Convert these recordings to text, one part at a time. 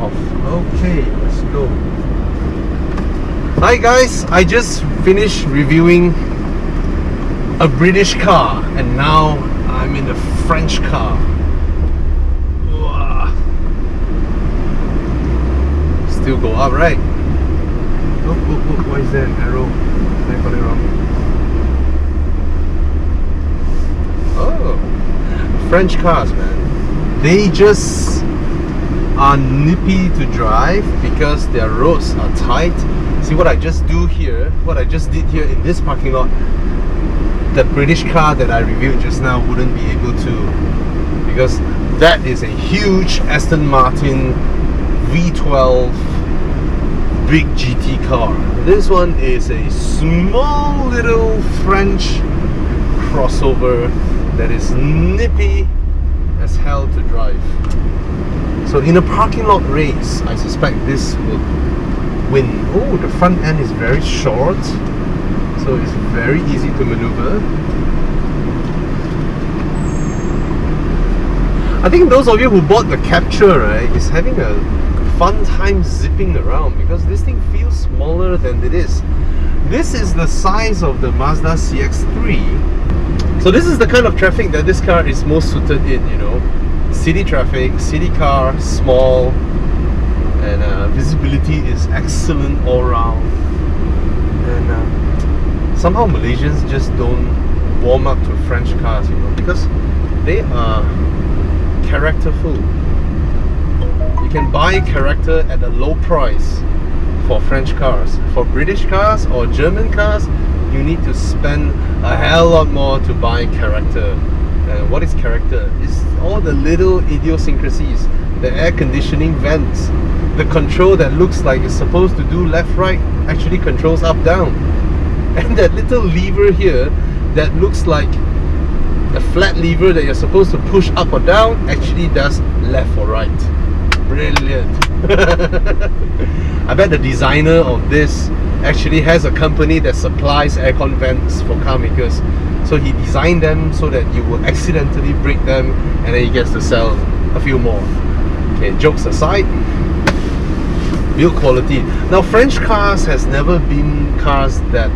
off. Okay, let's go. Hi guys, I just finished reviewing a British car and now I'm in a French car. Whoa. Still go up, right? Oh, why is there an arrow? I got it wrong. Oh, French cars, man. They just are nippy to drive because their roads are tight. See what I just do here, what I just did here in this parking lot, the British car that I reviewed just now wouldn't be able to, because that is a huge Aston Martin V12 big GT car. This one is a small little French crossover that is nippy as hell to drive. So in a parking lot race, I suspect this will win. Oh, the front end is very short, so it's very easy to maneuver. I think those of you who bought the Capture, right, is having a fun time zipping around because this thing feels smaller than it is. This is the size of the Mazda CX-3. So this is the kind of traffic that this car is most suited in, you know. City traffic, city car, small, and visibility is excellent all round. And somehow Malaysians just don't warm up to French cars, you know, because they are characterful. You can buy character at a low price for French cars. For British cars or German cars, you need to spend a hell lot more to buy character. What is character? It's all the little idiosyncrasies, the air conditioning vents, the control that looks like it's supposed to do left right actually controls up down, and that little lever here that looks like a flat lever that you're supposed to push up or down actually does left or right. Brilliant. I bet the designer of this actually has a company that supplies aircon vents for car makers. So he designed them so that you will accidentally break them and then he gets to sell a few more. Okay, jokes aside, build quality. Now French cars has never been cars that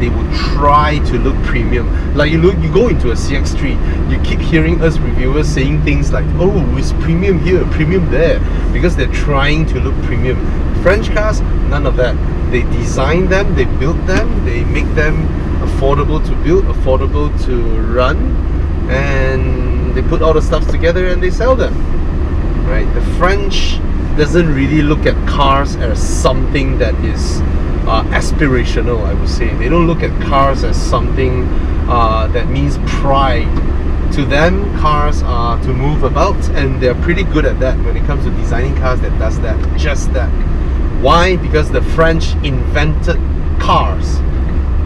they would try to look premium. Like you go into a CX-3, you keep hearing us reviewers saying things like, oh, it's premium here, premium there, because they're trying to look premium. French cars, none of that. They design them, they build them, they make them affordable to build, affordable to run, and they put all the stuff together and they sell them. Right? The French doesn't really look at cars as something that is aspirational, I would say. They don't look at cars as something that means pride. To them, cars are to move about, and they're pretty good at that when it comes to designing cars that does that, just that. Why? Because the French invented cars.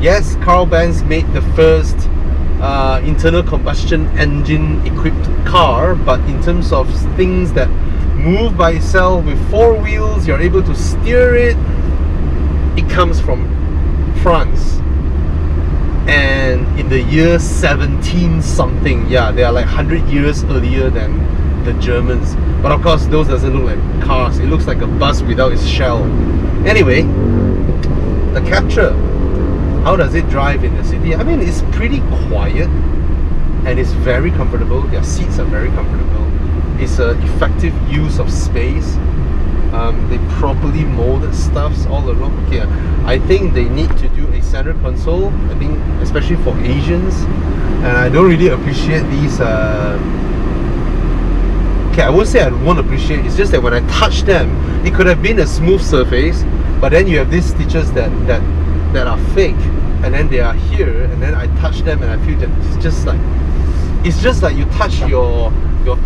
Yes, Carl Benz made the first internal combustion engine equipped car, but in terms of things that move by itself with four wheels, you're able to steer it, it comes from France. And in the year 17 something, yeah, they are like 100 years earlier than the Germans. But of course, those doesn't look like cars. It looks like a bus without its shell. Anyway, the Capture. How does it drive in the city? I mean, it's pretty quiet and it's very comfortable. Their seats are very comfortable. It's an effective use of space. They properly molded stuffs all along. Okay, I think they need to do a center console. I think especially for Asians, and I don't really appreciate these. Okay, I won't say I won't appreciate. It's just that when I touch them, it could have been a smooth surface, but then you have these stitches that are fake, and then they are here, and then I touch them and I feel that it's just like you touch your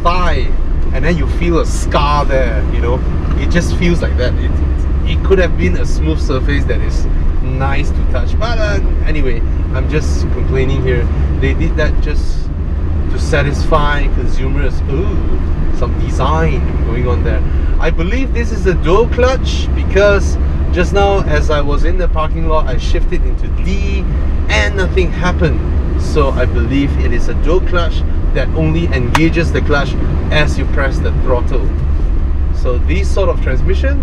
thigh and then you feel a scar there, you know. It just feels like that. It could have been a smooth surface that is nice to touch, but anyway, I'm just complaining here. They did that just to satisfy consumers. Ooh, some design going on there. I believe this is a dual clutch because just now as I was in the parking lot, I shifted into D and nothing happened. So I believe it is a dual clutch that only engages the clutch as you press the throttle. So this sort of transmission,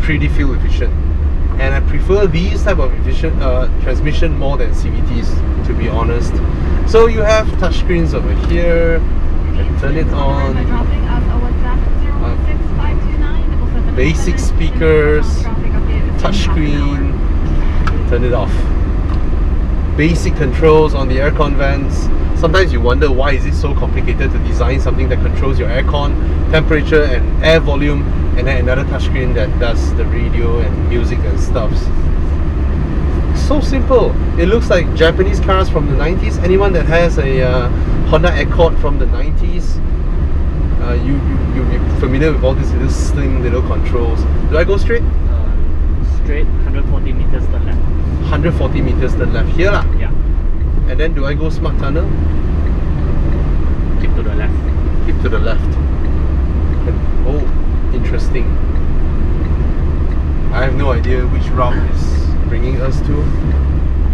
pretty fuel efficient. And I prefer these type of efficient transmission more than CVTs, to be honest. So you have touchscreens over here. You can turn it on. Basic speakers, touchscreen. Turn it off. Basic controls on the aircon vents. Sometimes you wonder why is it so complicated to design something that controls your aircon, temperature and air volume, and then another touchscreen that does the radio and music and stuff. So simple. It looks like Japanese cars from the 90s. Anyone that has a Honda Accord from the 90s, you'll be familiar with all these little slim little controls. Do I go straight? Straight, 140 meters to the left. 140 meters to the left here lah. Yeah. And then do I go smart tunnel? Keep to the left. Keep to the left. And, oh, interesting. I have no idea which route is bringing us to.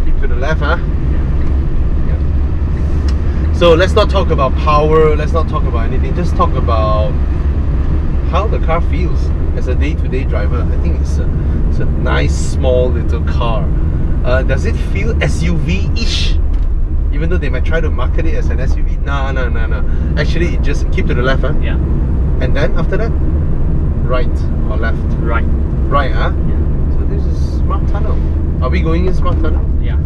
Keep to the left, huh? Yeah. So let's not talk about power, let's not talk about anything, just talk about how the car feels as a day-to-day driver. I think it's a nice small little car. Does it feel SUV-ish? Even though they might try to market it as an SUV. No. Actually, it just keep to the left, huh? Yeah. And then after that, right or left? Right. Right, huh? Yeah. So this is smart tunnel. Are we going in smart tunnel? Yeah.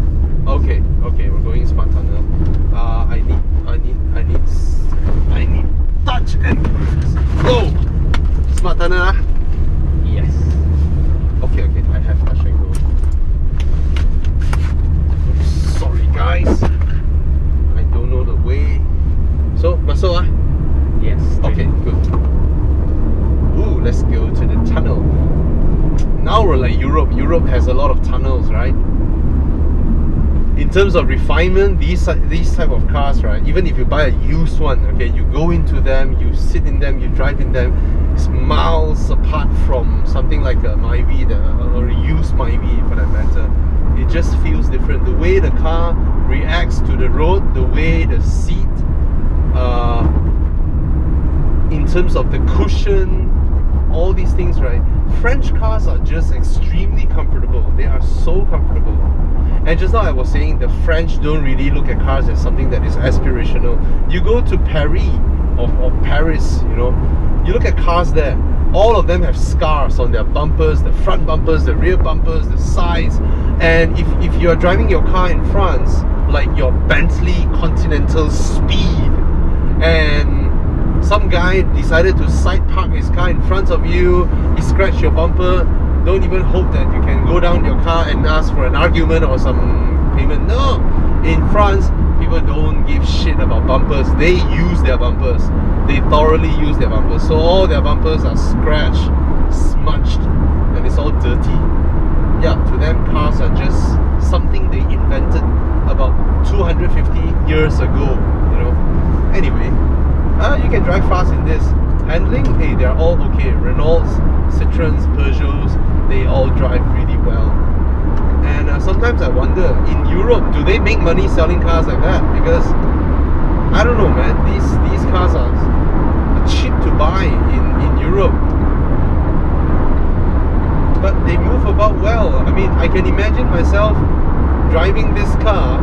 Okay, we're going in smart tunnel. I need touch and go. Smart tunnel, huh? Yes. Okay, I have touch and go. Sorry guys, I don't know the way. So, masuk ah? Yes. Straight. Okay, good. Ooh, let's go to the tunnel. Now we're like Europe. Europe has a lot of tunnels, right? In terms of refinement, these type of cars, right? Even if you buy a used one, okay, you go into them, you sit in them, you drive in them. It's miles apart from something like a Myvi or a used Myvi, for that matter. It just feels different. The way the car reacts to the road, the way the seat, in terms of the cushion, all these things, right? French cars are just extremely comfortable. They are so comfortable. And just now I was saying the French don't really look at cars as something that is aspirational. You go to Paris or Paris, you know, you look at cars there, all of them have scars on their bumpers, the front bumpers, the rear bumpers, the sides. And if you're driving your car in France, like your Bentley Continental Speed, and some guy decided to side park his car in front of you, he scratched your bumper, don't even hope that you can go down your car and ask for an argument or some payment. No! In France, people don't give shit about bumpers. They use their bumpers. They thoroughly use their bumpers. So all their bumpers are scratched, smudged, and it's all dirty. Yeah, to them cars are just something they invented about 250 years ago, you know. Anyway, you can drive fast in this. Handling, hey, they're all okay. Renaults, Citroens, Peugeots, they all drive really well. And sometimes I wonder, in Europe, do they make money selling cars like that? Because I don't know, man. These cars are cheap to buy in Europe, but they move about well. I mean, I can imagine myself driving this car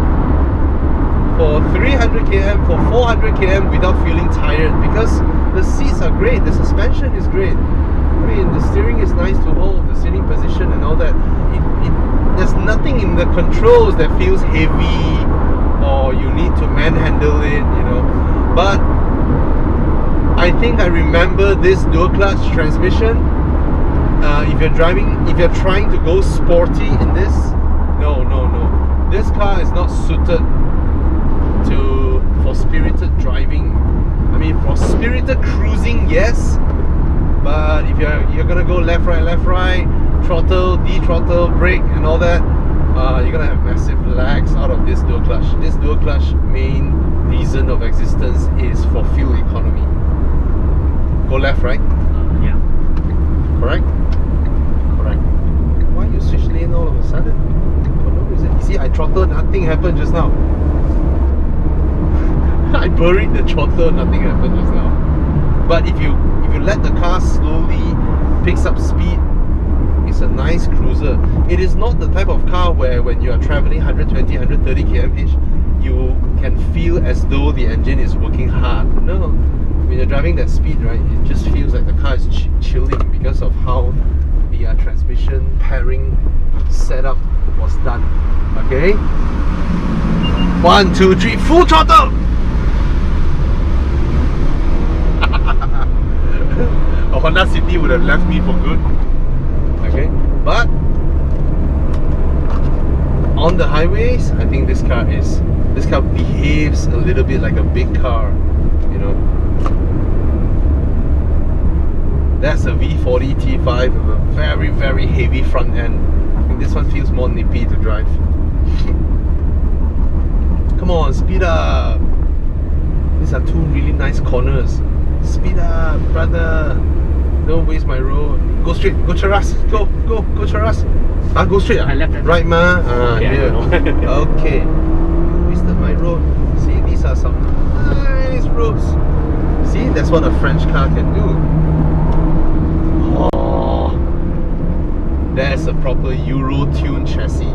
for 300 km, for 400 km without feeling tired, because the seats are great, the suspension is great. I mean, the steering is nice to hold, the sitting position and all that. There's nothing in the controls that feels heavy or you need to manhandle it, you know. But I think I remember this dual clutch transmission. If you're trying to go sporty in this, no. This car is not suited for spirited driving. I mean, for spirited cruising, yes. But if you're gonna go left, right, throttle, de-throttle, brake, and all that, you're gonna have massive lags out of this dual clutch. This dual clutch main reason of existence is for fuel economy. Go left, right? Yeah. Correct? Correct. Why you switch lane all of a sudden? For no reason. You see, I throttled, nothing happened just now. I buried the throttle, nothing happened just now. But if you If you let the car slowly picks up speed, it's a nice cruiser. It is not the type of car where when you are traveling 120, 130 km/h, you can feel as though the engine is working hard. No, when you're driving that speed, right, it just feels like the car is chilling because of how the transmission pairing setup was done. Okay, 1, 2, 3, full throttle. A Honda City would have left me for good. Okay, but on the highways, I think this car behaves a little bit like a big car, you know. That's a V40 T5 with a very, very heavy front end. I think this one feels more nippy to drive. Come on, speed up. These are two really nice corners. Speed up, brother. Don't waste my road. Go straight, go Cheras. Go Cheras. Go straight. I left. Right, ma. Yeah, Here. I know. Okay. Wasted my road. See, these are some nice roads. See, that's what a French car can do. Oh, that's a proper Euro-tuned chassis.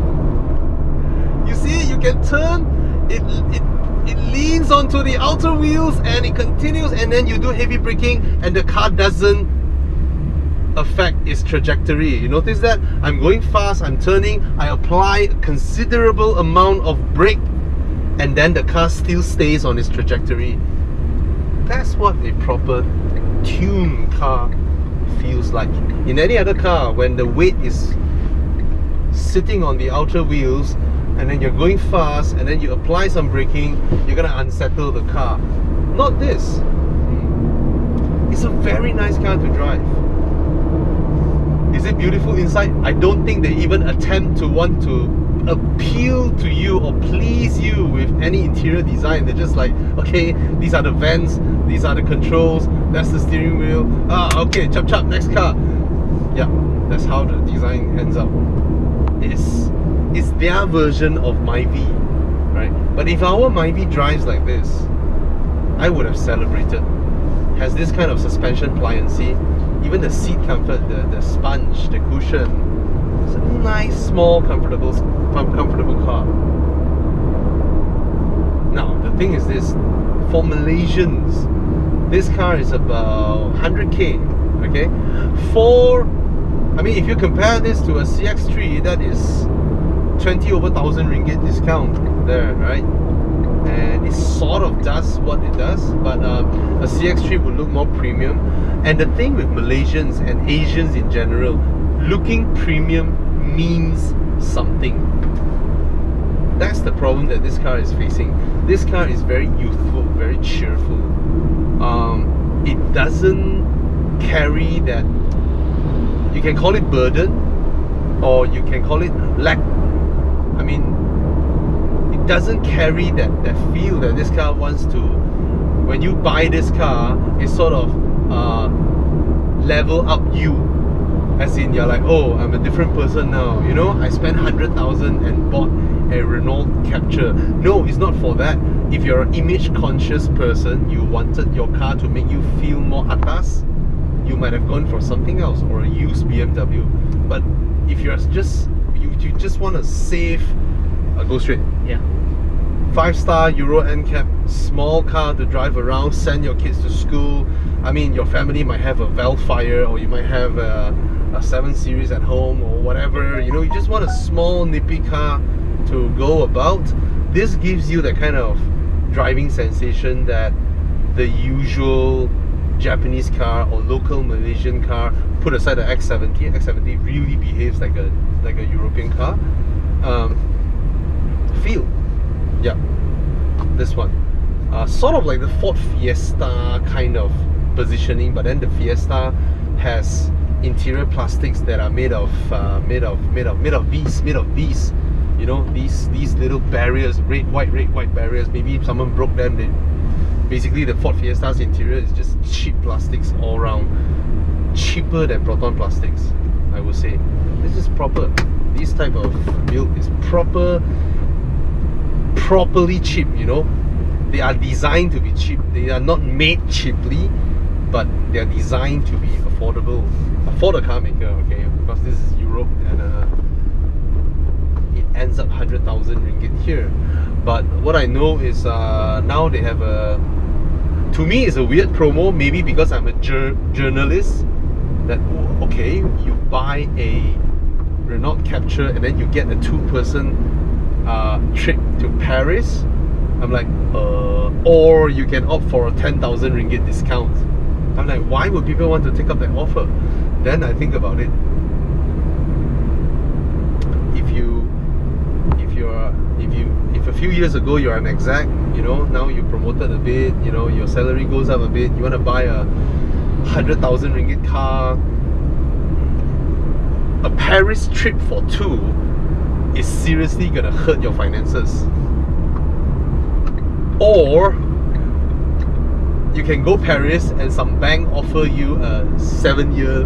You see, you can turn. It leans onto the outer wheels and it continues, and then you do heavy braking and the car doesn't affect its trajectory. You notice that? I'm going fast, I'm turning, I apply a considerable amount of brake, and then the car still stays on its trajectory. That's what a proper tuned car feels like. In any other car, when the weight is sitting on the outer wheels and then you're going fast and then you apply some braking, you're gonna unsettle the car. Not this. It's a very nice car to drive. Is it beautiful inside? I don't think they even attempt to want to appeal to you or please you with any interior design. They're just like, okay, these are the vents, these are the controls, that's the steering wheel. Okay, chop chop, next car. Yeah, that's how the design ends up. It's their version of Myvi, right? But if our Myvi drives like this, I would have celebrated. Has this kind of suspension pliancy, even the seat comfort, the sponge, the cushion. It's a nice, small, comfortable car. Now, the thing is this, for Malaysians, this car is about 100k, okay? I mean, if you compare this to a CX-3, that is 20 over 1,000 ringgit discount there, right? And it sort of does what it does, but a CX-3 would look more premium. And the thing with Malaysians and Asians in general, looking premium means something. That's the problem that this car is facing. This car is very youthful, very cheerful. It doesn't carry that, you can call it burden, or you can call it lack. I mean, it doesn't carry that feel that this car wants to. When you buy this car, it's sort of level up you, as in you're like, oh, I'm a different person now, you know, I spent 100,000 and bought a Renault Capture. No, it's not for that. If you're an image conscious person, you wanted your car to make you feel more atas, you might have gone for something else, or a used BMW. But if you're just you just want to save, go straight. Yeah. 5-star Euro NCAP, small car to drive around, send your kids to school. I mean, your family might have a Velfire, or you might have a 7 Series at home, or whatever. You know, you just want a small, nippy car to go about. This gives you that kind of driving sensation that the usual Japanese car or local Malaysian car, put aside the X70. X70 really behaves like a European car. Feel. Yeah, this one. Sort of like the Ford Fiesta kind of positioning, but then the Fiesta has interior plastics that are made of these. You know, these little barriers, red, white barriers. Maybe if someone broke them, basically the Ford Fiesta's interior is just cheap plastics all around. Cheaper than Proton plastics, I would say. This is proper. This type of build is properly cheap, you know. They are designed to be cheap. They are not made cheaply. but they're designed to be affordable for the car maker, okay? Because this is Europe and it ends up 100,000 ringgit here. But what I know is now they have a, to me it's a weird promo, maybe because I'm a journalist, that okay, you buy a Renault Capture and then you get a 2-person trip to Paris. I'm like, or you can opt for a 10,000 ringgit discount. I'm like, why would people want to take up that offer? Then I think about it. If a few years ago you're an exec, you know, now you promoted a bit, you know, your salary goes up a bit, you want to buy a 100,000 ringgit car, a Paris trip for 2 is seriously gonna hurt your finances. Or you can go Paris and some bank offer you a 7-year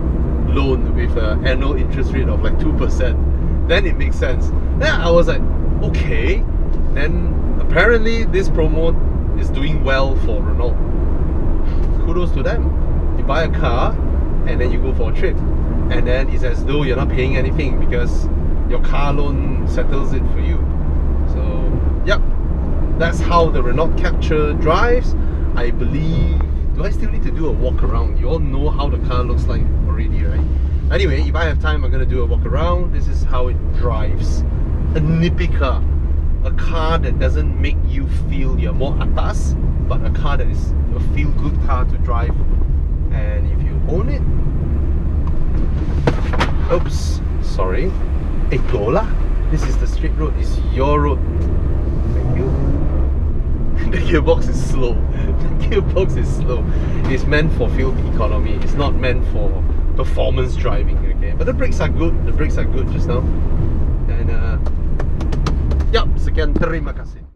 loan with an annual interest rate of like 2%. Then it makes sense. Then I was like, okay. Then apparently this promo is doing well for Renault. Kudos to them. You buy a car and then you go for a trip, and then it's as though you're not paying anything because your car loan settles it for you. So yep, that's how the Renault Capture drives. I believe, do I still need to do a walk around? You all know how the car looks like already, right? Anyway, if I have time, I'm going to do a walk around. This is how it drives. A nippy car. A car that doesn't make you feel you're more atas, but a car that is a feel-good car to drive. And if you own it... Oops, sorry. Hey, go lah. This is the straight road. It's your road. Thank you. The gearbox is slow. The gearbox is slow. It's meant for fuel economy. It's not meant for performance driving, okay? But the brakes are good. The brakes are good just now. And, yep, sekian, terima kasih.